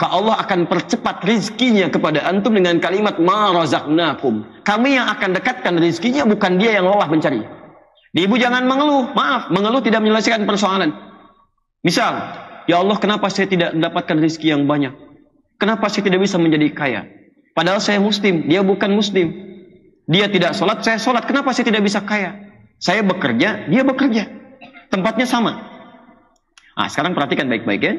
maka Allah akan percepat rizkinya kepada antum dengan kalimat ma razaqnakum. Kami yang akan dekatkan rizkinya, bukan dia yang lelah mencari. Ibu jangan mengeluh. Maaf, mengeluh tidak menyelesaikan persoalan. Misal, ya Allah, kenapa saya tidak mendapatkan rizki yang banyak? Kenapa saya tidak bisa menjadi kaya? Padahal saya muslim, dia bukan muslim. Dia tidak sholat, saya sholat. Kenapa saya tidak bisa kaya? Saya bekerja, dia bekerja. Tempatnya sama. Nah, sekarang perhatikan baik-baik ya.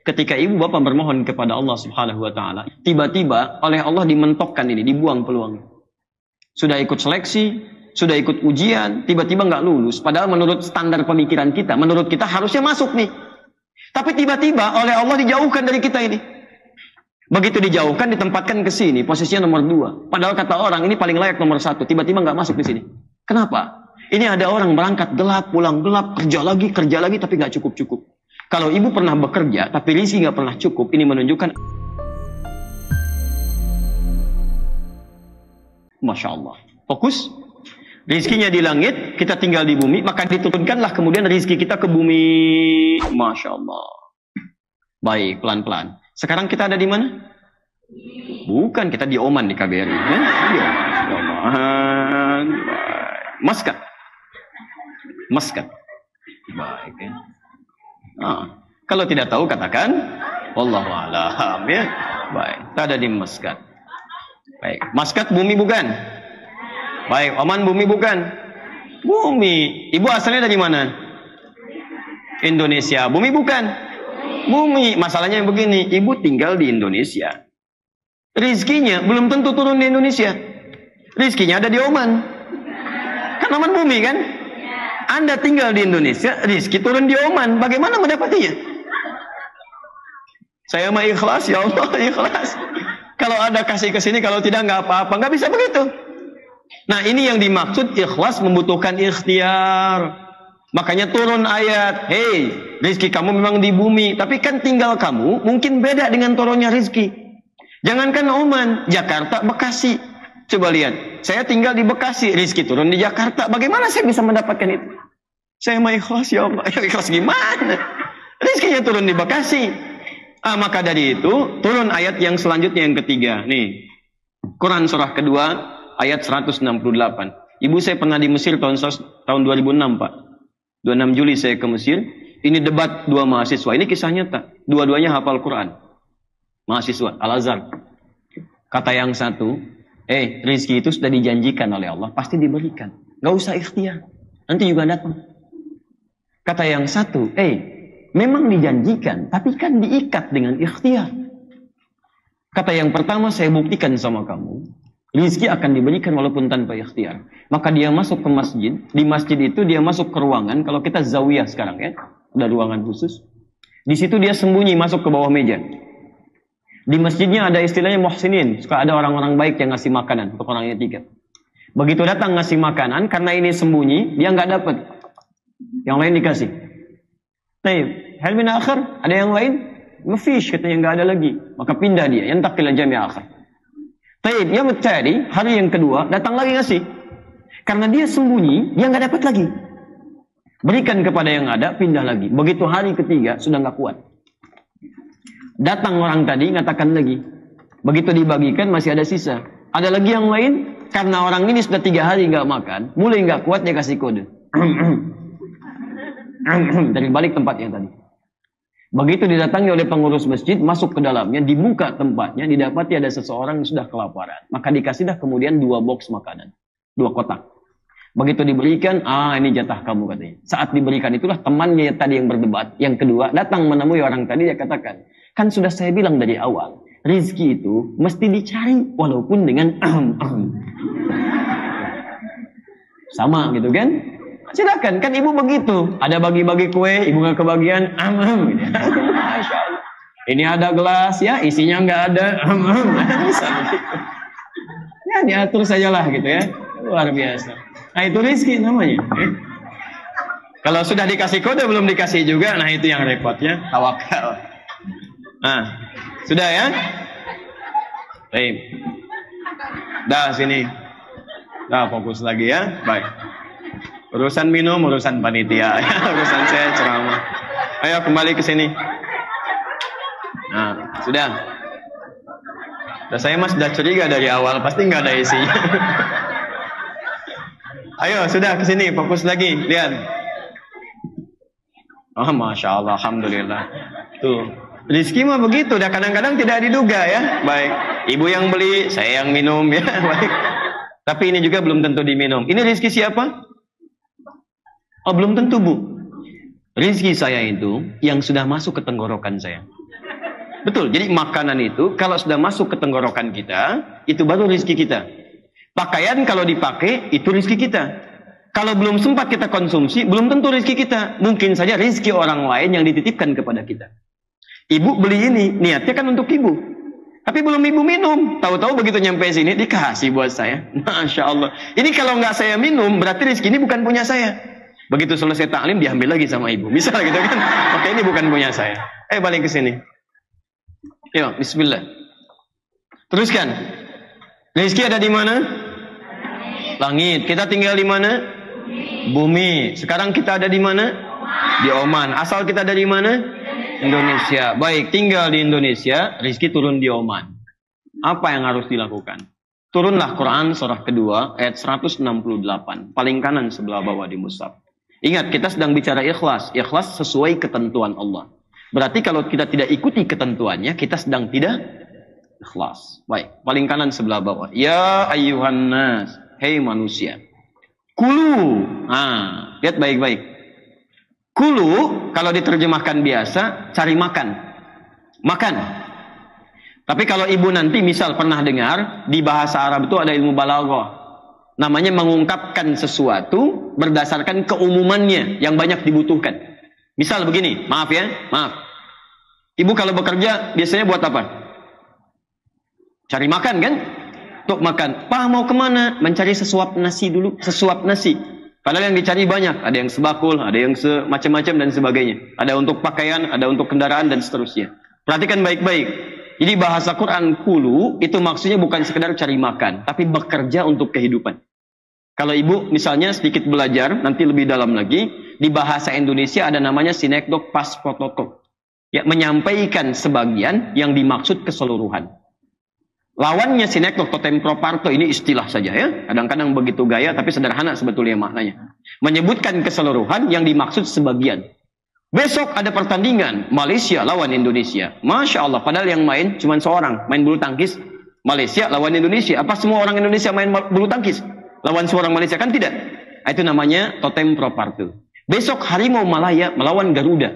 Ketika ibu bapak bermohon kepada Allah Subhanahu wa taala, tiba-tiba oleh Allah dimentokkan ini, dibuang peluang. Sudah ikut seleksi, sudah ikut ujian, tiba-tiba nggak lulus. Padahal menurut standar pemikiran kita, menurut kita harusnya masuk nih. Tapi tiba-tiba oleh Allah dijauhkan dari kita ini. Begitu dijauhkan, ditempatkan ke sini, posisinya nomor 2. Padahal kata orang ini paling layak nomor 1. Tiba-tiba nggak masuk di sini. Kenapa? Ini ada orang berangkat gelap, pulang gelap, kerja lagi, tapi nggak cukup-cukup. Kalau ibu pernah bekerja, tapi rezeki nggak pernah cukup, ini menunjukkan, Masya Allah. Fokus, rezekinya di langit, kita tinggal di bumi, maka diturunkanlah kemudian rezeki kita ke bumi. Masya Allah. Baik, pelan-pelan. Sekarang kita ada di mana? Bukan, kita di Oman, di KBRI. Ya? Iya, Oman. Muscat. Baik ya. Kalau tidak tahu katakan wallahu a'lam ya. Baik, kita ada di Muscat. Baik, Muscat bumi bukan? Baik, Oman bumi bukan? Bumi. Ibu asalnya dari mana? Indonesia. Bumi bukan? Bumi. Masalahnya begini, ibu tinggal di Indonesia. Rizkinya belum tentu turun di Indonesia. Rizkinya ada di Oman. Kan Oman bumi kan? Anda tinggal di Indonesia, rizki turun di Oman. Bagaimana mendapatinya? Saya mah ikhlas, ya Allah, ikhlas. Kalau ada kasih ke sini, kalau tidak nggak apa-apa. Nggak bisa begitu. Nah, ini yang dimaksud ikhlas membutuhkan ikhtiar. Makanya turun ayat, hei, rizki kamu memang di bumi, tapi kan tinggal kamu mungkin beda dengan turunnya rizki. Jangankan Oman, Jakarta, Bekasi. Coba lihat, saya tinggal di Bekasi, rizki turun di Jakarta. Bagaimana saya bisa mendapatkan itu? Saya mah ikhlas, ya Allah. Ikhlas gimana? Rizkinya turun di Bekasi. Maka dari itu, turun ayat yang selanjutnya yang ketiga. Nih, Quran surah kedua, ayat 168. Ibu saya pernah di Mesir tahun 2006, Pak. 26 Juli saya ke Mesir. Ini debat dua mahasiswa. Ini kisah nyata. Dua-duanya hafal Quran. Mahasiswa, Al-Azhar. Kata yang satu, rizki itu sudah dijanjikan oleh Allah, pasti diberikan. Gak usah ikhtiar. Nanti juga datang. Kata yang satu, memang dijanjikan, tapi kan diikat dengan ikhtiar. Kata yang pertama, saya buktikan sama kamu, rizki akan diberikan walaupun tanpa ikhtiar. Maka dia masuk ke masjid, di masjid itu dia masuk ke ruangan, kalau kita zawiyah sekarang ya, ada ruangan khusus. Di situ dia sembunyi masuk ke bawah meja. Di masjidnya ada istilahnya muhsinin, suka ada orang-orang baik yang ngasih makanan untuk orang yang tiga. Begitu datang ngasih makanan, karena ini sembunyi, dia nggak dapat. Yang lain dikasih. Taib, hal min akhir, ada yang lain? Mafish, katanya nggak ada lagi. Maka pindah dia, yantaqil jami' akhir. Taib, yang mencari, hari yang kedua, datang lagi ngasih. Karena dia sembunyi, dia nggak dapat lagi. Berikan kepada yang ada, pindah lagi. Begitu hari ketiga, sudah nggak kuat. Datang orang tadi, ngatakan lagi. Begitu dibagikan, masih ada sisa. Ada lagi yang lain, karena orang ini sudah 3 hari nggak makan, mulai nggak kuat, dia kasih kode. Dari balik tempat yang tadi. Begitu didatangi oleh pengurus masjid, masuk ke dalamnya, dibuka tempatnya, didapati ada seseorang yang sudah kelaparan. Maka dikasihlah kemudian 2 box makanan, 2 kotak. Begitu diberikan, ini jatah kamu katanya. Saat diberikan itulah temannya tadi yang berdebat, yang kedua datang menemui orang tadi, dia katakan, kan sudah saya bilang dari awal, rizki itu mesti dicari walaupun dengan sama gitu kan? Silakan, kan ibu begitu. Ada bagi-bagi kue, ibu nggak kebagian, gitu. Masya Allah. Ini ada gelas, ya isinya nggak ada, bisa begitu. Ya diatur sajalah gitu ya, luar biasa. Nah itu rizki namanya. Kalau sudah dikasih kode belum dikasih juga, nah itu yang repotnya, tawakal. Nah, sudah ya? Baik. Dah sini. Dah fokus lagi ya, baik. Urusan minum, urusan panitia, ya, urusan saya ceramah. Ayo kembali ke sini. Nah. Sudah. Nah, saya mas sudah curiga dari awal, pasti nggak ada isinya. Ayo, sudah ke sini, fokus lagi, lihat. Oh, masya Allah, alhamdulillah. Tuh, rizki mah begitu, dah kadang-kadang tidak diduga ya. Baik, ibu yang beli, saya yang minum ya. Baik. Tapi ini juga belum tentu diminum. Ini rizki siapa? Oh, belum tentu bu. Rizki saya itu yang sudah masuk ke tenggorokan saya. Betul, jadi makanan itu kalau sudah masuk ke tenggorokan kita, itu baru rizki kita. Pakaian kalau dipakai, itu rizki kita. Kalau belum sempat kita konsumsi, belum tentu rizki kita. Mungkin saja rizki orang lain yang dititipkan kepada kita. Ibu beli ini, niatnya kan untuk ibu. Tapi belum ibu minum. Tahu-tahu begitu nyampe sini, dikasih buat saya. Masya Allah. Ini kalau nggak saya minum, berarti rizki ini bukan punya saya. Begitu selesai taklim, diambil lagi sama ibu. Misal gitu kan. Maka ini bukan punya saya. Balik ke sini. Yuk, bismillah. Teruskan. Rizki ada di mana? Langit. Kita tinggal di mana? Bumi. Sekarang kita ada di mana? Di Oman. Asal kita dari mana? Indonesia. Baik, tinggal di Indonesia, rizki turun di Oman. Apa yang harus dilakukan? Turunlah Quran surah kedua ayat 168. Paling kanan sebelah bawah di mushaf. Ingat, kita sedang bicara ikhlas. Ikhlas sesuai ketentuan Allah. Berarti kalau kita tidak ikuti ketentuannya, kita sedang tidak ikhlas. Baik, paling kanan sebelah bawah. Ya ayyuhan nas, hei manusia. Kulu. Nah, lihat baik-baik. Kulu, kalau diterjemahkan biasa, cari makan. Makan. Tapi kalau ibu nanti misal pernah dengar, di bahasa Arab itu ada ilmu balaghah. Namanya mengungkapkan sesuatu berdasarkan keumumannya yang banyak dibutuhkan. Misal begini, maaf ya, maaf. Ibu kalau bekerja biasanya buat apa? Cari makan kan? Untuk makan. Pak mau kemana? Mencari sesuap nasi dulu. Sesuap nasi. Padahal yang dicari banyak. Ada yang sebakul, ada yang semacam-macam dan sebagainya. Ada untuk pakaian, ada untuk kendaraan dan seterusnya. Perhatikan baik-baik. Jadi bahasa Quran kulu itu maksudnya bukan sekedar cari makan. Tapi bekerja untuk kehidupan. Kalau ibu misalnya sedikit belajar, nanti lebih dalam lagi. Di bahasa Indonesia ada namanya sinekdok pas protokol. Ya, menyampaikan sebagian yang dimaksud keseluruhan. Lawannya sinekdok totem proparto, ini istilah saja ya. Kadang-kadang begitu gaya tapi sederhana sebetulnya maknanya. Menyebutkan keseluruhan yang dimaksud sebagian. Besok ada pertandingan Malaysia lawan Indonesia. Masya Allah, padahal yang main cuma seorang, main bulu tangkis. Malaysia lawan Indonesia. Apa semua orang Indonesia main bulu tangkis? Lawan seorang Malaysia? Kan tidak. Itu namanya totem proparto. Besok harimau Malaya melawan Garuda.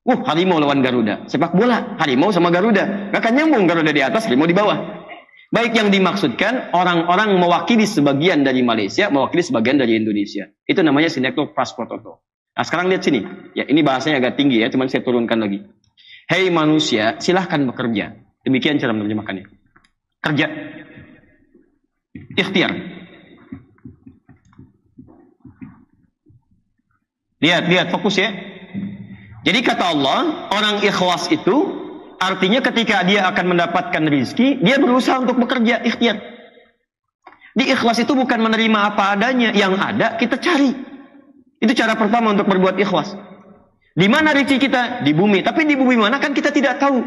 Harimau lawan Garuda. Sepak bola, harimau sama Garuda. Gak akan nyambung, Garuda di atas, harimau di bawah. Baik, yang dimaksudkan orang-orang mewakili sebagian dari Malaysia, mewakili sebagian dari Indonesia. Itu namanya sinekdok pas protokol. Nah, sekarang lihat sini. Ya, ini bahasanya agak tinggi ya, cuman saya turunkan lagi. Hei manusia, silahkan bekerja. Demikian cara menerjemahkannya. Kerja. Ikhtiar. Lihat, fokus ya. Jadi kata Allah, orang ikhlas itu artinya ketika dia akan mendapatkan rizki, dia berusaha untuk bekerja, ikhtiar. Di ikhlas itu bukan menerima apa adanya, yang ada kita cari. Itu cara pertama untuk berbuat ikhlas. Di mana rizki kita? Di bumi. Tapi di bumi mana kan kita tidak tahu.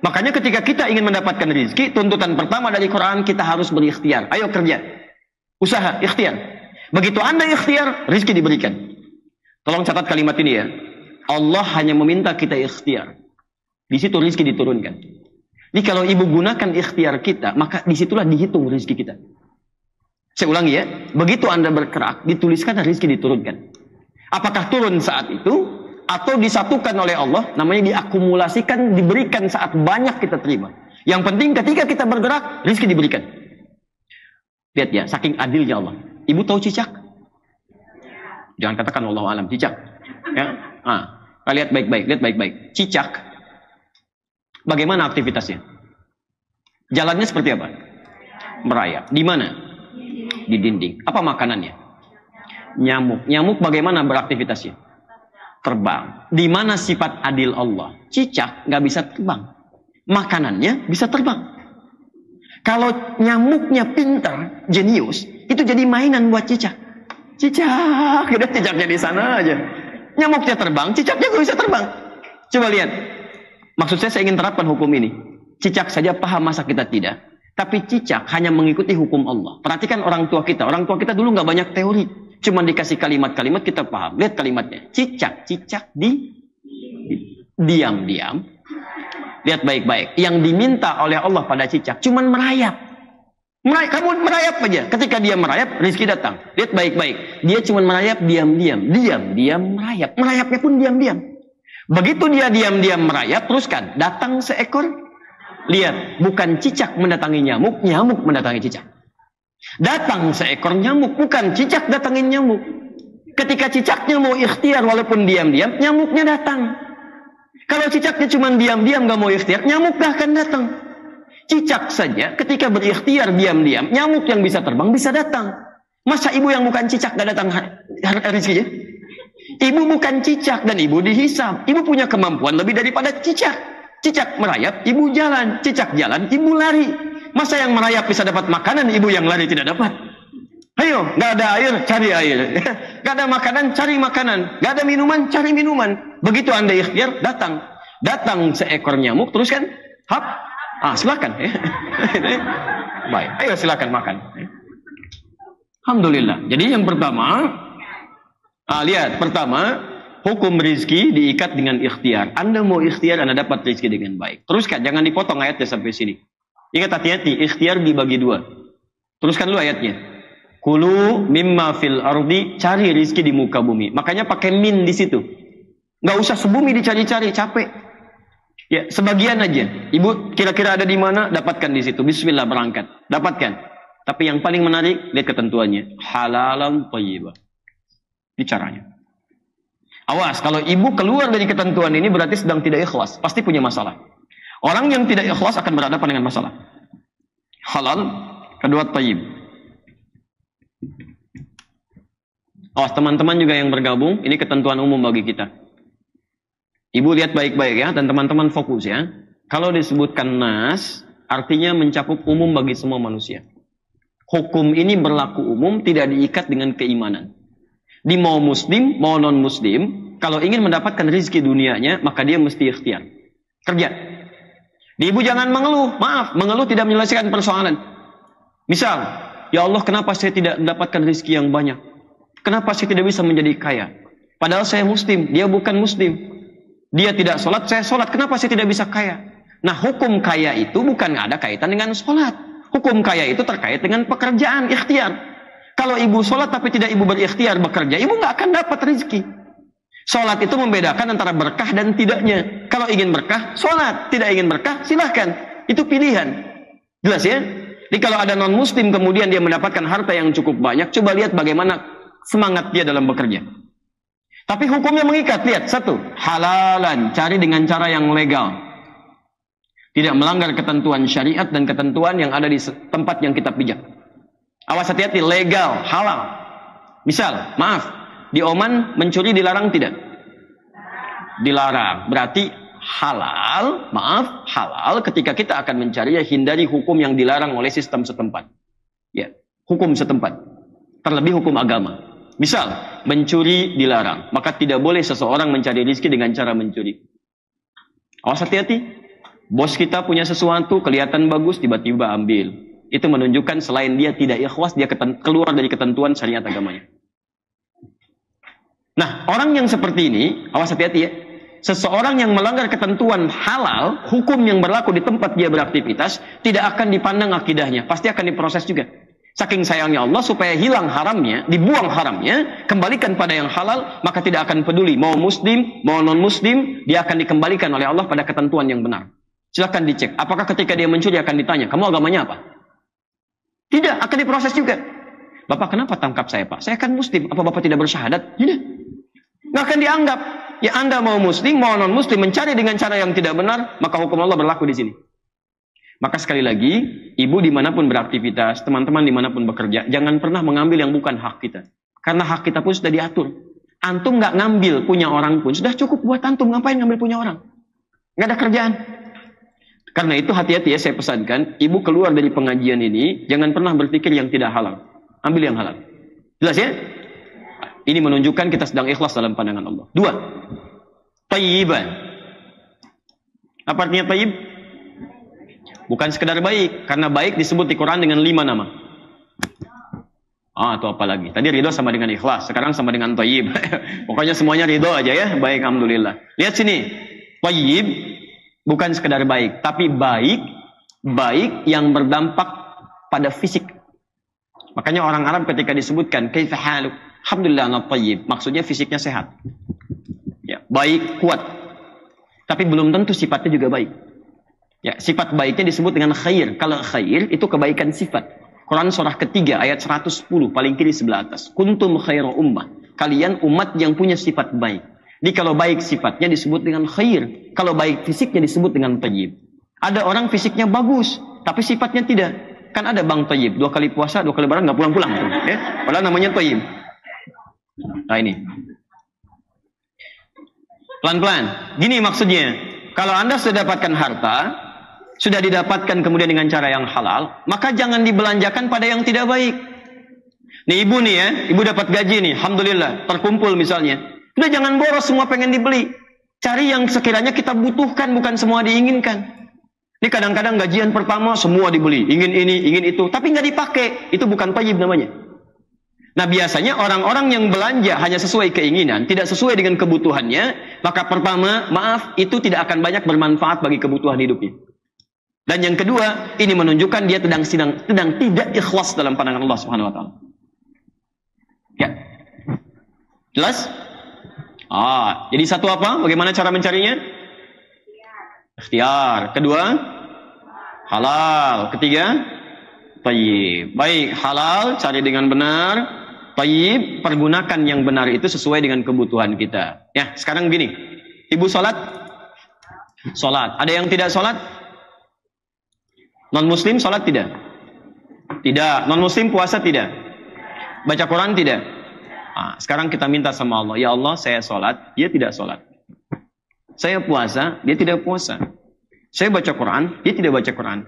Makanya ketika kita ingin mendapatkan rizki, tuntutan pertama dari Quran, kita harus berikhtiar. Ayo kerja. Usaha, ikhtiar. Begitu Anda ikhtiar, rizki diberikan. Tolong catat kalimat ini ya. Allah hanya meminta kita ikhtiar. Di situ rizki diturunkan. Jadi kalau ibu gunakan ikhtiar kita, maka disitulah dihitung rizki kita. Saya ulangi ya. Begitu Anda bergerak, dituliskan rizki diturunkan. Apakah turun saat itu? Atau disatukan oleh Allah, namanya diakumulasikan, diberikan saat banyak kita terima. Yang penting ketika kita bergerak, rizki diberikan. Lihat ya, saking adilnya Allah. Ibu tahu cicak? Jangan katakan wallahu alam, cicak. Ya. Lihat baik-baik. Cicak, bagaimana aktivitasnya? Jalannya seperti apa? Merayap. Di mana? Di dinding. Apa makanannya? Nyamuk. Nyamuk bagaimana beraktivitasnya? Terbang. Di mana sifat adil Allah? Cicak nggak bisa terbang. Makanannya bisa terbang. Kalau nyamuknya pintar, jenius, itu jadi mainan buat cicak. Cicak, udah cicaknya di sana aja. Nyamuknya terbang, cicaknya nggak bisa terbang. Coba lihat. Maksud saya ingin terapkan hukum ini. Cicak saja paham, masa kita tidak? Tapi cicak hanya mengikuti hukum Allah. Perhatikan orang tua kita. Orang tua kita dulu nggak banyak teori. Cuma dikasih kalimat-kalimat kita paham. Lihat kalimatnya. Cicak, cicak, diam-diam. Lihat baik-baik. Yang diminta oleh Allah pada cicak cuman merayap. Kamu merayap aja. Ketika dia merayap, rezeki datang. Lihat baik-baik. Dia cuman merayap diam-diam. Diam-diam merayap. Merayapnya pun diam-diam. Begitu dia diam-diam merayap, teruskan. Datang seekor. Lihat, bukan cicak mendatangi nyamuk, nyamuk mendatangi cicak. Datang seekor nyamuk, bukan cicak datangin nyamuk. Ketika cicaknya mau ikhtiar walaupun diam-diam, nyamuknya datang. Kalau cicaknya cuma diam-diam gak mau ikhtiar, nyamuk gak akan datang. Cicak saja ketika berikhtiar diam-diam, nyamuk yang bisa terbang bisa datang. Masa ibu yang bukan cicak gak datang rezekinya? Ibu bukan cicak dan ibu dihisab. Ibu punya kemampuan lebih daripada cicak. Cicak merayap, ibu jalan. Cicak jalan, ibu lari. Masa yang merayap bisa dapat makanan, ibu yang lari tidak dapat? Ayo, gak ada air, cari air. Gak ada makanan, cari makanan. Gak ada minuman, cari minuman. Begitu Anda ikhtiar, datang. Datang seekor nyamuk, terus kan? Hap. Silakan. Baik, ayo silakan makan. Alhamdulillah. Jadi yang pertama, lihat, pertama, hukum rizki diikat dengan ikhtiar. Anda mau ikhtiar, Anda dapat rizki dengan baik. Teruskan, jangan dipotong ayatnya sampai sini. Ingat, hati-hati, ikhtiar dibagi dua. Teruskan dulu ayatnya. Kulu mimma fil ardi, cari rizki di muka bumi. Makanya pakai min di situ. Nggak usah sebumi dicari-cari, capek. Ya, sebagian aja. Ibu kira-kira ada di mana? Dapatkan di situ. Bismillah, berangkat. Dapatkan. Tapi yang paling menarik, lihat ketentuannya. Halalan thayyibah. Ini caranya. Awas, kalau ibu keluar dari ketentuan ini berarti sedang tidak ikhlas. Pasti punya masalah. Orang yang tidak ikhlas akan berhadapan dengan masalah. Halal, kedua thayyib. Awas, teman-teman juga yang bergabung, ini ketentuan umum bagi kita. Ibu lihat baik-baik ya, dan teman-teman fokus ya. Kalau disebutkan nas, artinya mencakup umum bagi semua manusia. Hukum ini berlaku umum, tidak diikat dengan keimanan. Di mau muslim, mau non-muslim, kalau ingin mendapatkan rezeki dunianya, maka dia mesti ikhtiar. Kerja. Di ibu jangan mengeluh, maaf, mengeluh tidak menyelesaikan persoalan. Misal, ya Allah, kenapa saya tidak mendapatkan rezeki yang banyak? Kenapa saya tidak bisa menjadi kaya? Padahal saya muslim, dia bukan muslim. Dia tidak sholat, saya sholat. Kenapa saya tidak bisa kaya? Nah, hukum kaya itu bukan ada kaitan dengan sholat. Hukum kaya itu terkait dengan pekerjaan, ikhtiar. Kalau ibu sholat tapi tidak ibu berikhtiar bekerja, ibu nggak akan dapat rezeki. Sholat itu membedakan antara berkah dan tidaknya. Kalau ingin berkah, sholat. Tidak ingin berkah, silahkan. Itu pilihan. Jelas ya? Jadi kalau ada non-muslim kemudian dia mendapatkan harta yang cukup banyak, coba lihat bagaimana semangat dia dalam bekerja. Tapi hukumnya mengikat. Lihat, satu, halalan, cari dengan cara yang legal. Tidak melanggar ketentuan syariat dan ketentuan yang ada di tempat yang kita pijak. Awas, hati-hati, legal, halal. Misal, maaf, di Oman mencuri dilarang tidak? Dilarang. Berarti halal, maaf, halal ketika kita akan mencari, ya hindari hukum yang dilarang oleh sistem setempat. Ya, hukum setempat. Terlebih hukum agama. Misal, mencuri dilarang. Maka tidak boleh seseorang mencari rezeki dengan cara mencuri. Awas, hati-hati. Bos kita punya sesuatu, kelihatan bagus, tiba-tiba ambil. Itu menunjukkan selain dia tidak ikhlas, dia keluar dari ketentuan syariat agamanya. Nah, orang yang seperti ini, awas, hati-hati ya. Seseorang yang melanggar ketentuan halal, hukum yang berlaku di tempat dia beraktivitas, tidak akan dipandang akidahnya. Pasti akan diproses juga. Saking sayangnya Allah, supaya hilang haramnya, dibuang haramnya, kembalikan pada yang halal, maka tidak akan peduli. Mau muslim, mau non-muslim, dia akan dikembalikan oleh Allah pada ketentuan yang benar. Silahkan dicek. Apakah ketika dia mencuri akan ditanya, kamu agamanya apa? Tidak, akan diproses juga. Bapak, kenapa tangkap saya, Pak? Saya kan muslim. Apa Bapak tidak bersyahadat? Tidak. Nggak akan dianggap. Ya, Anda mau muslim, mau non-muslim, mencari dengan cara yang tidak benar, maka hukum Allah berlaku di sini. Maka sekali lagi, ibu dimanapun beraktivitas, teman-teman dimanapun bekerja, jangan pernah mengambil yang bukan hak kita. Karena hak kita pun sudah diatur. Antum nggak ngambil punya orang pun, sudah cukup buat antum. Ngapain ngambil punya orang? Nggak ada kerjaan. Karena itu hati-hati ya, saya pesankan, ibu keluar dari pengajian ini, jangan pernah berpikir yang tidak halal. Ambil yang halal. Jelas ya? Ini menunjukkan kita sedang ikhlas dalam pandangan Allah. Dua, thayyiban. Apa artinya thayyib? bukan sekedar baik. Karena baik disebut di Quran dengan 5 nama. Atau apa lagi? Tadi ridho sama dengan ikhlas, sekarang sama dengan thayyib. Pokoknya semuanya ridho aja ya. Baik, alhamdulillah. Lihat sini. Thayyib bukan sekedar baik, tapi baik yang berdampak pada fisik. Makanya orang Arab ketika disebutkan kaifa haluk, alhamdulillah ana thayyib, maksudnya fisiknya sehat. Ya, baik, kuat. Tapi belum tentu sifatnya juga baik. Ya, sifat baiknya disebut dengan khair. Kalau khair itu kebaikan sifat. Quran surah ketiga ayat 110 paling kiri sebelah atas. Kuntum khairu ummah. Kalian umat yang punya sifat baik. Jadi kalau baik sifatnya disebut dengan khair. Kalau baik fisiknya disebut dengan thayyib. Ada orang fisiknya bagus, tapi sifatnya tidak. Kan ada bang thayyib, 2 kali puasa, 2 kali lebaran nggak pulang-pulang. Ya? Padahal namanya thayyib. Nah ini. Pelan-pelan. Gini maksudnya. Kalau Anda sudah dapatkan harta, sudah didapatkan kemudian dengan cara yang halal, maka jangan dibelanjakan pada yang tidak baik. Nih ibu nih ya, ibu dapat gaji nih, alhamdulillah, terkumpul misalnya. Udah jangan boros semua pengen dibeli. Cari yang sekiranya kita butuhkan, bukan semua diinginkan. Ini kadang-kadang gajian pertama semua dibeli, ingin ini, ingin itu, tapi nggak dipakai. Itu bukan thayyib namanya. Nah biasanya orang-orang yang belanja hanya sesuai keinginan, tidak sesuai dengan kebutuhannya, maka pertama, maaf, itu tidak akan banyak bermanfaat bagi kebutuhan hidupnya. Dan yang kedua, ini menunjukkan dia sedang tidak ikhlas dalam pandangan Allah Subhanahu wa taala. Ya. Jelas? Jadi satu apa? Bagaimana cara mencarinya? Ikhtiar. Kedua, halal. Ketiga, thayyib. Baik, halal cari dengan benar, thayyib pergunakan yang benar itu sesuai dengan kebutuhan kita. Ya, sekarang gini. Ibu salat? Salat. Ada yang tidak salat? Non-muslim salat tidak? Tidak. Non-muslim puasa tidak? Baca Quran tidak? Sekarang kita minta sama Allah. Ya Allah, saya salat, dia tidak salat. Saya puasa, dia tidak puasa. Saya baca Quran, dia tidak baca Quran.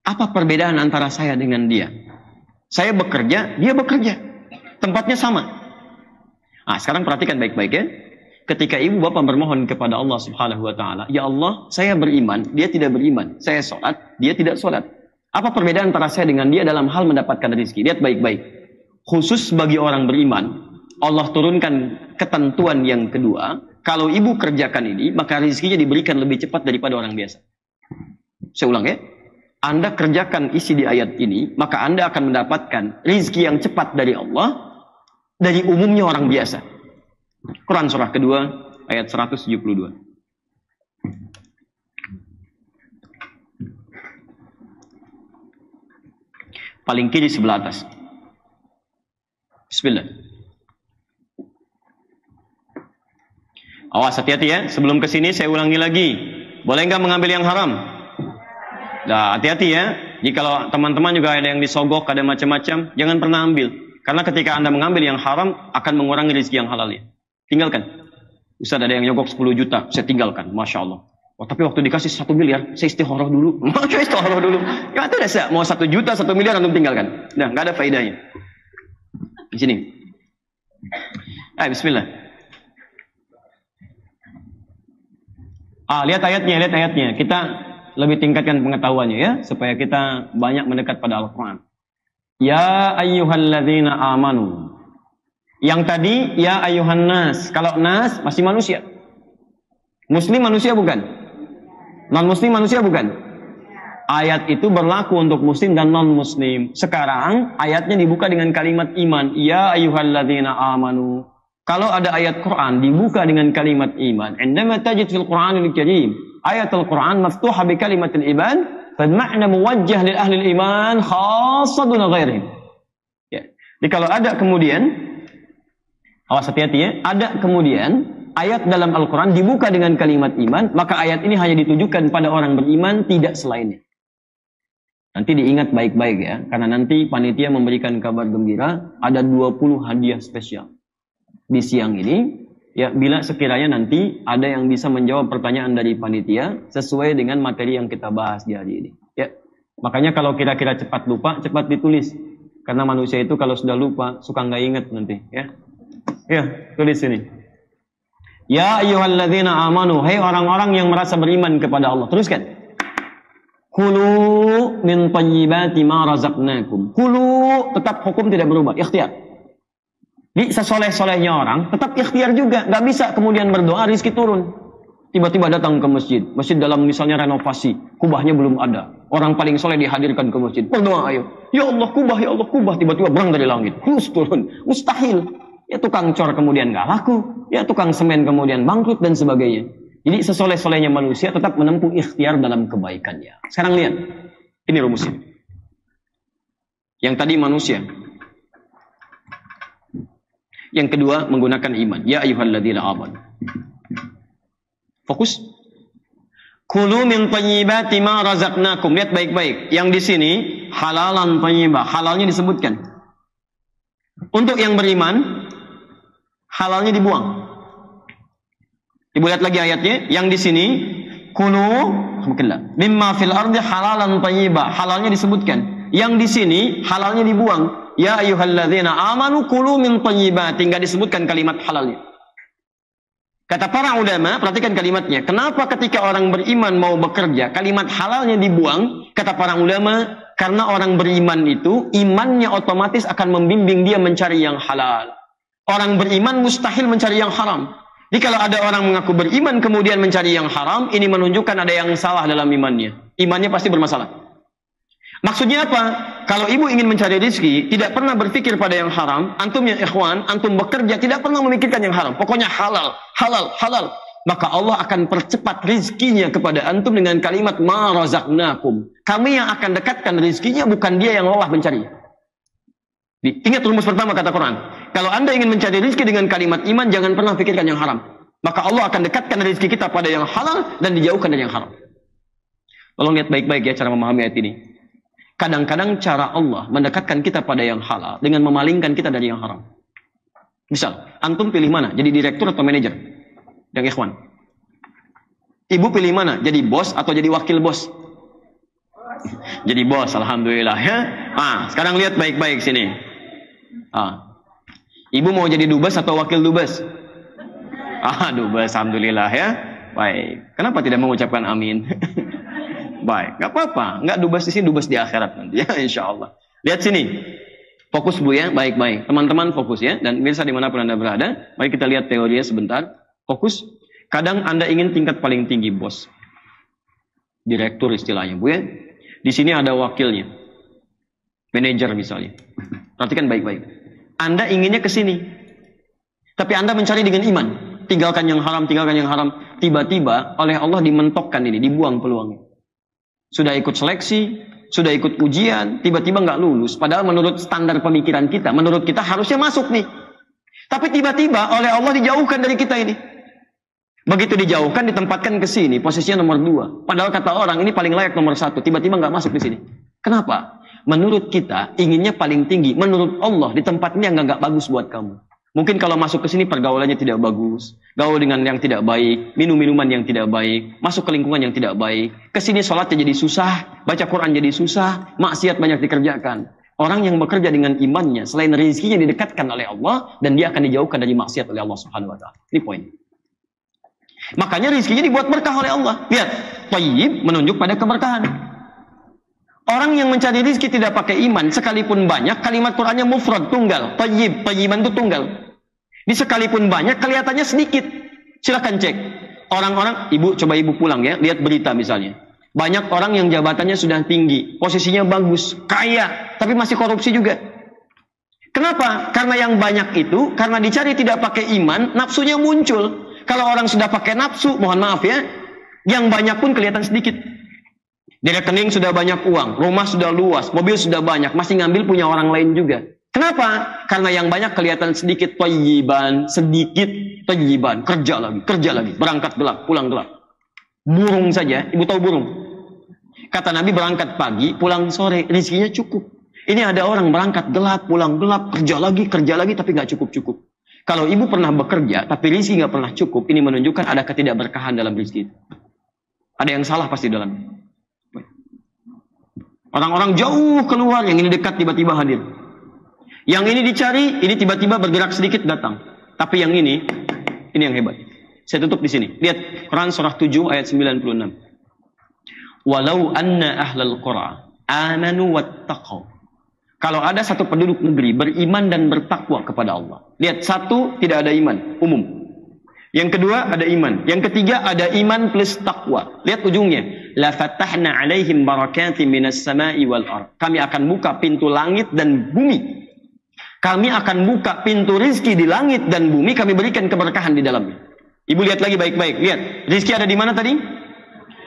Apa perbedaan antara saya dengan dia? Saya bekerja, dia bekerja. Tempatnya sama. Sekarang perhatikan baik-baik ya. Ketika ibu bapak bermohon kepada Allah Subhanahu wa taala, "Ya Allah, saya beriman, dia tidak beriman. Saya sholat, dia tidak sholat. Apa perbedaan antara saya dengan dia dalam hal mendapatkan rezeki?" Lihat baik-baik. Khusus bagi orang beriman, Allah turunkan ketentuan yang kedua. Kalau ibu kerjakan ini, maka rezekinya diberikan lebih cepat daripada orang biasa. Saya ulang ya. Anda kerjakan isi di ayat ini, maka Anda akan mendapatkan rezeki yang cepat dari Allah, dari umumnya orang biasa. Quran surah kedua ayat 172. Paling kiri sebelah atas. Bismillah. Awas, hati-hati ya. Sebelum ke sini saya ulangi lagi. Boleh nggak mengambil yang haram? Nah, hati-hati ya. Jadi kalau teman-teman juga ada yang disogok, ada macam-macam, jangan pernah ambil. Karena ketika Anda mengambil yang haram akan mengurangi rezeki yang halalnya. Tinggalkan. Ustaz, ada yang nyogok 10 juta, saya tinggalkan. Masya Allah. Tapi waktu dikasih 1 miliar, saya istikharah dulu. Saya istikharah dulu. Ya itu udah mau 1 juta, 1 miliar antum tinggalkan. Nah, nggak ada faedahnya. Di sini. Bismillah. Lihat ayatnya. Kita lebih tingkatkan pengetahuannya ya, supaya kita banyak mendekat pada Al-Quran. Ya ayyuhalladzina amanu. Yang tadi, ya ayuhan nas. Kalau nas, masih manusia. Muslim manusia bukan? Non-muslim manusia bukan? Ayat itu berlaku untuk muslim dan non-muslim. Sekarang, ayatnya dibuka dengan kalimat iman. Ya ayuhalladzina amanu. Kalau ada ayat Quran, dibuka dengan kalimat iman. Indama tajid fil Quranil Karim. Ayat Al-Quran maftuha bi kalimatil iman. Fadma'na muwajjah lil ahli iman khassadun ghairihim. Ya. Jadi kalau ada kemudian, awas hati-hati ya. Ada kemudian ayat dalam Al-Quran dibuka dengan kalimat iman, maka ayat ini hanya ditujukan pada orang beriman, tidak selainnya. Nanti diingat baik-baik ya, karena nanti panitia memberikan kabar gembira, ada 20 hadiah spesial di siang ini. Ya, bila sekiranya nanti ada yang bisa menjawab pertanyaan dari panitia sesuai dengan materi yang kita bahas di hari ini. Ya, makanya kalau kira-kira cepat lupa, cepat ditulis. Karena manusia itu kalau sudah lupa, suka nggak ingat nanti. Ya, tulis ini. Ya ayyuhalladzina amanu, hai orang-orang yang merasa beriman kepada Allah. Teruskan. Kulu min thayyibati ma razaqnakum. Kulu tetap hukum tidak berubah, ikhtiar. Di sesoleh-solehnya orang tetap ikhtiar juga, nggak bisa kemudian berdoa rezeki turun. Tiba-tiba datang ke masjid, masjid dalam misalnya renovasi, kubahnya belum ada. Orang paling soleh dihadirkan ke masjid, berdoa ayo. Ya Allah kubah, tiba-tiba berang dari langit, terus turun, mustahil. Ya tukang cor kemudian nggak laku, ya tukang semen kemudian bangkrut dan sebagainya. Jadi sesoleh-solehnya manusia tetap menempuh ikhtiar dalam kebaikannya. Sekarang lihat, ini rumusnya. Yang tadi manusia. Yang kedua menggunakan iman. Ya ayyuhalladzina amanu. Fokus. Kulu min thayyibati ma razaqnakum. Lihat baik-baik. Yang di sini halalan thayyibah. Halalnya disebutkan. Untuk yang beriman, halalnya dibuang. Ibu lihat lagi ayatnya, yang di sini kulu mimma fil ardi halalan thayyibah. Halalnya disebutkan. Yang di sini halalnya dibuang. Ya ayyuhalladzina amanu kulu min thayyibati. Enggak disebutkan kalimat halalnya. Kata para ulama, perhatikan kalimatnya. Kenapa ketika orang beriman mau bekerja, kalimat halalnya dibuang? Kata para ulama, karena orang beriman itu imannya otomatis akan membimbing dia mencari yang halal. Orang beriman mustahil mencari yang haram. Jadi kalau ada orang mengaku beriman kemudian mencari yang haram, ini menunjukkan ada yang salah dalam imannya. Imannya pasti bermasalah. Maksudnya apa? Kalau ibu ingin mencari rezeki, tidak pernah berpikir pada yang haram. Antum ya ikhwan, antum bekerja tidak pernah memikirkan yang haram. Pokoknya halal, halal, halal. Maka Allah akan percepat rezekinya kepada antum dengan kalimat ma razaqnakum. Kami yang akan dekatkan rezekinya, bukan dia yang lelah mencari. Ingat rumus pertama kata Quran. Kalau anda ingin mencari rezeki dengan kalimat iman, jangan pernah pikirkan yang haram. Maka Allah akan dekatkan rezeki kita pada yang halal dan dijauhkan dari yang haram. Tolong lihat baik-baik ya cara memahami ayat ini. Kadang-kadang cara Allah mendekatkan kita pada yang halal dengan memalingkan kita dari yang haram. Misal, antum pilih mana? Jadi direktur atau manajer? Yang ikhwan. Ibu pilih mana? Jadi bos atau jadi wakil bos? Jadi bos, alhamdulillah ya. Sekarang lihat baik-baik sini. Ibu mau jadi dubes atau wakil dubes? Dubes, alhamdulillah ya. Baik. Kenapa tidak mengucapkan amin? Baik, nggak apa-apa. Nggak dubes di sini, dubes di akhirat nanti ya, insya Allah. Lihat sini. Fokus bu ya, baik-baik. Teman-teman fokus ya. Dan pemirsa dimanapun anda berada, mari kita lihat teorinya sebentar. Fokus. Kadang anda ingin tingkat paling tinggi bos. Direktur istilahnya bu ya. Di sini ada wakilnya. Manajer misalnya. Perhatikan baik-baik. Anda inginnya ke sini. Tapi anda mencari dengan iman. Tinggalkan yang haram, tinggalkan yang haram. Tiba-tiba oleh Allah dimentokkan ini, dibuang peluangnya. Sudah ikut seleksi, sudah ikut ujian, tiba-tiba nggak lulus. Padahal menurut standar pemikiran kita, menurut kita harusnya masuk nih. Tapi tiba-tiba oleh Allah dijauhkan dari kita ini. Begitu dijauhkan, ditempatkan ke sini, posisinya nomor 2. Padahal kata orang ini paling layak nomor 1, tiba-tiba nggak masuk di sini. Kenapa? Menurut kita inginnya paling tinggi. Menurut Allah di tempat ini yang nggak bagus buat kamu. Mungkin kalau masuk ke sini pergaulannya tidak bagus, gaul dengan yang tidak baik, minum minuman yang tidak baik, masuk ke lingkungan yang tidak baik. Ke sini sholatnya jadi susah, baca Quran jadi susah, maksiat banyak dikerjakan. Orang yang bekerja dengan imannya, selain rezekinya didekatkan oleh Allah dan dia akan dijauhkan dari maksiat oleh Allah Subhanahu Wa Taala. Ini poin. Makanya rezekinya dibuat berkah oleh Allah. Lihat, thayyib menunjuk pada keberkahan. Orang yang mencari rezeki tidak pakai iman, sekalipun banyak, kalimat Qur'annya mufrad, tunggal. Thayyib, thayyiban itu tunggal. Di sekalipun banyak, kelihatannya sedikit. Silahkan cek. Orang-orang, coba ibu pulang ya, lihat berita misalnya. Banyak orang yang jabatannya sudah tinggi, posisinya bagus, kaya, tapi masih korupsi juga. Kenapa? Karena yang banyak itu, karena dicari tidak pakai iman, nafsunya muncul. Kalau orang sudah pakai nafsu, mohon maaf ya, yang banyak pun kelihatan sedikit. Di rekening sudah banyak uang, rumah sudah luas, mobil sudah banyak, masih ngambil punya orang lain juga. Kenapa? Karena yang banyak kelihatan sedikit, thayyiban, sedikit thayyiban, kerja lagi, berangkat gelap, pulang gelap. Burung saja, ibu tahu burung? Kata Nabi berangkat pagi, pulang sore, rezekinya cukup. Ini ada orang berangkat gelap, pulang gelap, kerja lagi, tapi nggak cukup-cukup. Kalau ibu pernah bekerja, tapi rezeki nggak pernah cukup, ini menunjukkan ada ketidakberkahan dalam rezeki itu. Ada yang salah pasti dalam. Orang-orang jauh keluar, yang ini dekat tiba-tiba hadir. Yang ini dicari, ini tiba-tiba bergerak sedikit datang. Tapi yang ini yang hebat. Saya tutup di sini. Lihat Quran surah 7 ayat 96. walau anna ahlal qura amanu wattaqau. Kalau ada satu penduduk negeri beriman dan bertakwa kepada Allah. Lihat, satu, tidak ada iman, umum. Yang kedua, ada iman. Yang ketiga, ada iman plus takwa. Lihat ujungnya. La fatahna alaihim barakatim minas sama'i wal ard. Kami akan buka pintu langit dan bumi. Kami akan buka pintu rizki di langit dan bumi. Kami berikan keberkahan di dalamnya. Ibu lihat lagi baik-baik. Lihat, rizki ada di mana tadi?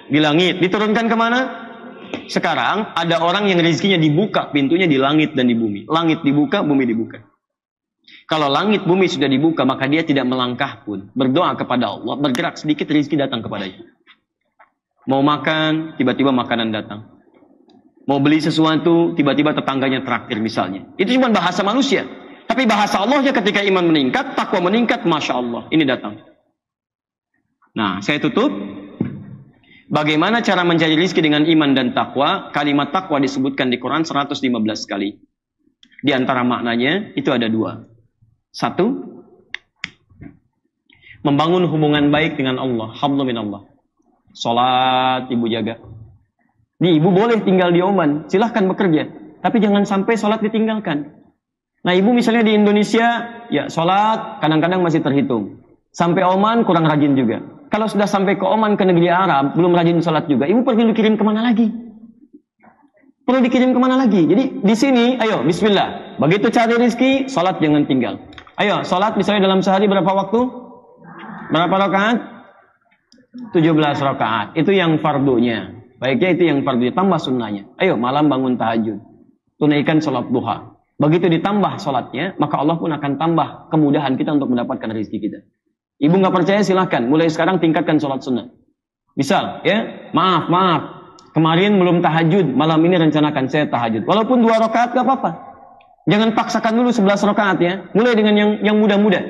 Di langit. Diturunkan kemana? Sekarang ada orang yang rezekinya dibuka pintunya di langit dan di bumi. Langit dibuka, bumi dibuka. Kalau langit bumi sudah dibuka, maka dia tidak melangkah pun. Berdoa kepada Allah, bergerak sedikit rezeki datang kepadanya. Mau makan, tiba-tiba makanan datang. Mau beli sesuatu, tiba-tiba tetangganya traktir misalnya. Itu cuma bahasa manusia. Tapi bahasa Allahnya ketika iman meningkat, takwa meningkat, Masya Allah, ini datang. Nah, saya tutup. Bagaimana cara mencari rizki dengan iman dan takwa? Kalimat takwa disebutkan di Quran 115 kali. Di antara maknanya itu ada dua. Satu, membangun hubungan baik dengan Allah. Hablu minallah. Salat ibu jaga. Nih, ibu boleh tinggal di Oman, silahkan bekerja. Tapi jangan sampai salat ditinggalkan. Nah, ibu misalnya di Indonesia, ya salat kadang-kadang masih terhitung. Sampai Oman kurang rajin juga. Kalau sudah sampai ke Oman, ke negeri Arab, belum rajin sholat juga, ibu perlu dikirim kemana lagi? Perlu dikirim kemana lagi? Jadi di sini, ayo, bismillah. Begitu cari rezeki, sholat jangan tinggal. Ayo, sholat misalnya dalam sehari berapa waktu? Berapa rakaat? 17 rakaat. Itu yang fardunya. Baiknya itu yang fardunya, tambah sunnahnya. Ayo, malam bangun tahajud. Tunaikan sholat duha. Begitu ditambah sholatnya, maka Allah pun akan tambah kemudahan kita untuk mendapatkan rezeki kita. Ibu nggak percaya silahkan, mulai sekarang tingkatkan sholat sunnah. Misal, ya, maaf, kemarin belum tahajud, malam ini rencanakan saya tahajud. Walaupun 2 rakaat nggak apa-apa. Jangan paksakan dulu 11 rakaat ya. Mulai dengan yang mudah-mudah.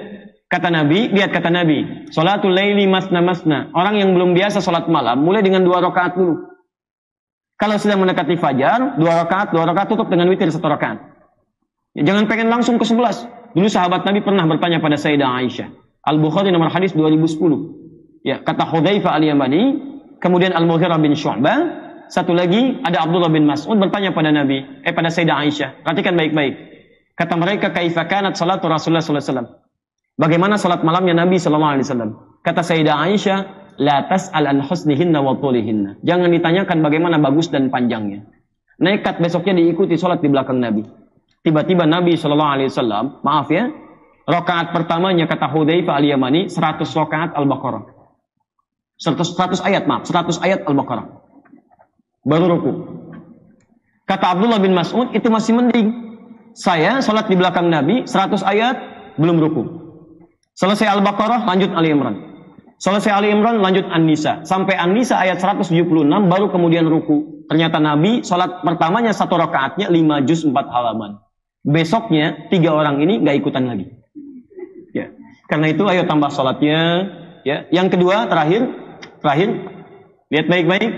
Kata Nabi, lihat kata Nabi, sholatul laili masna. Orang yang belum biasa sholat malam, mulai dengan 2 rakaat dulu. Kalau sudah mendekati fajar, 2 rakaat tutup dengan witir 1 rakaat. Ya, jangan pengen langsung ke 11. Dulu sahabat Nabi pernah bertanya pada Sayyidah Aisyah. Al-Bukhari nomor hadis 2010. Ya, kata Hudzaifah Al-Yamani, kemudian Al-Mughirah bin Syu'bah, satu lagi ada Abdullah bin Mas'ud bertanya pada Nabi, pada Sayyidah Aisyah. Perhatikan baik-baik. Kata mereka, kaifa kanat salatu Rasulullah sallallahu alaihi wasallam? Bagaimana salat malamnya Nabi sallallahu alaihi wasallam? Kata Sayyidah Aisyah, la tas'al an husnihinna wa tulihinna. Jangan ditanyakan bagaimana bagus dan panjangnya. Nekat besoknya diikuti salat di belakang Nabi. Tiba-tiba Nabi sallallahu alaihi wasallam, maaf ya, rakaat pertamanya kata Hudzaifah Al-Yamani 100 rakaat Al-Baqarah. 100 ayat Al-Baqarah. Baru ruku. Kata Abdullah bin Mas'ud, itu masih mending. Saya salat di belakang Nabi 100 ayat belum ruku. Selesai Al-Baqarah lanjut Ali Imran. Selesai Ali Imran lanjut An-Nisa. Sampai An-Nisa ayat 176 baru kemudian ruku. Ternyata Nabi salat pertamanya 1 rakaatnya 5 juz 4 halaman. Besoknya 3 orang ini nggak ikutan lagi. Ya. Karena itu ayo tambah sholatnya. Ya. Yang kedua terakhir, lihat baik-baik.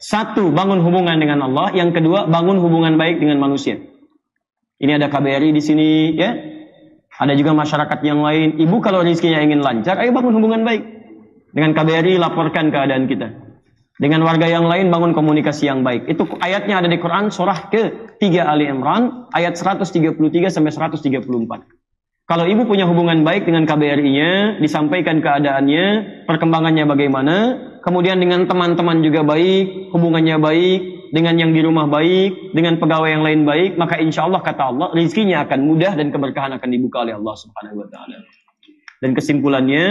1, bangun hubungan dengan Allah. Yang kedua, bangun hubungan baik dengan manusia. Ini ada KBRI di sini, ya. Ada juga masyarakat yang lain. Ibu kalau rezekinya ingin lancar, ayo bangun hubungan baik dengan KBRI. Laporkan keadaan kita. Dengan warga yang lain bangun komunikasi yang baik. Itu ayatnya ada di Quran surah ke-3 Ali Imran ayat 133 sampai 134. Kalau ibu punya hubungan baik dengan KBRI-nya, disampaikan keadaannya, perkembangannya bagaimana, kemudian dengan teman-teman juga baik, hubungannya baik, dengan yang di rumah baik, dengan pegawai yang lain baik, maka insya Allah kata Allah, rezekinya akan mudah dan keberkahan akan dibuka oleh Allah Subhanahu wa Ta'ala. Dan kesimpulannya,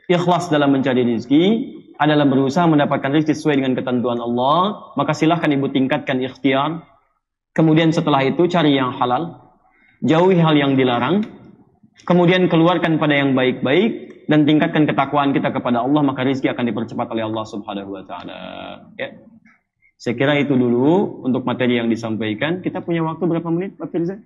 ikhlas dalam mencari rezeki adalah berusaha mendapatkan rezeki sesuai dengan ketentuan Allah. Maka silahkan ibu tingkatkan ikhtiar. Kemudian setelah itu cari yang halal, jauhi hal yang dilarang, kemudian keluarkan pada yang baik-baik dan tingkatkan ketakwaan kita kepada Allah, maka rezeki akan dipercepat oleh Allah Subhanahu wa Ta'ala. Ya. Saya kira itu dulu untuk materi yang disampaikan. Kita punya waktu berapa menit, Pak Firza?